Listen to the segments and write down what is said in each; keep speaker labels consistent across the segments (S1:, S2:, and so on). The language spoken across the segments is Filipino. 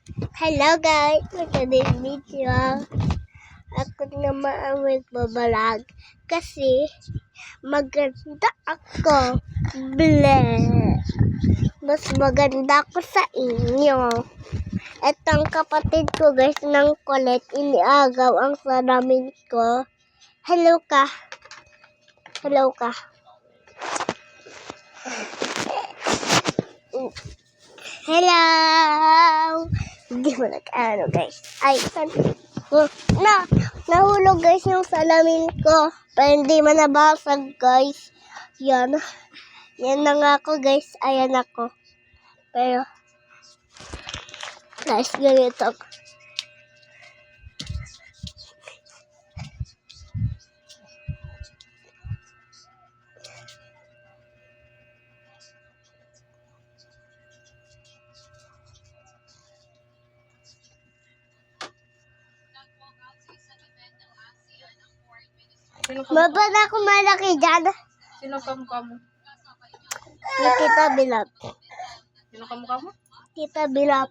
S1: Hello guys, today's video. Ako naman ang magbabalag kasi maganda ako. Bleh. Mas maganda ako sa inyo. Etong kapatid ko guys ng kulit, iniagaw ang salamin ko. Hello ka. Hello ka. Hello! Hindi mo nag-ano guys. Ay, nahulog guys yung salamin ko. Pero hindi man nabasag guys. Yan. Yan na nga ako guys. Ayan ako. Pero, guys, ganito. Mababa ako malaki dyan.
S2: Sino kamukha mo?
S1: Si Tita Bilab.
S2: Sino kamukha mo?
S1: Tita Bilab.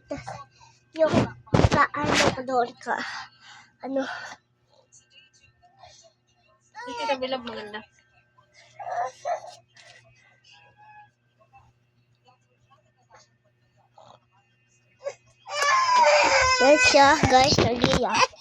S1: Yung sa ano ko doon ka. Ano?
S2: Si Tita Bilab maganda.
S1: Yan siya guys, nagiyak.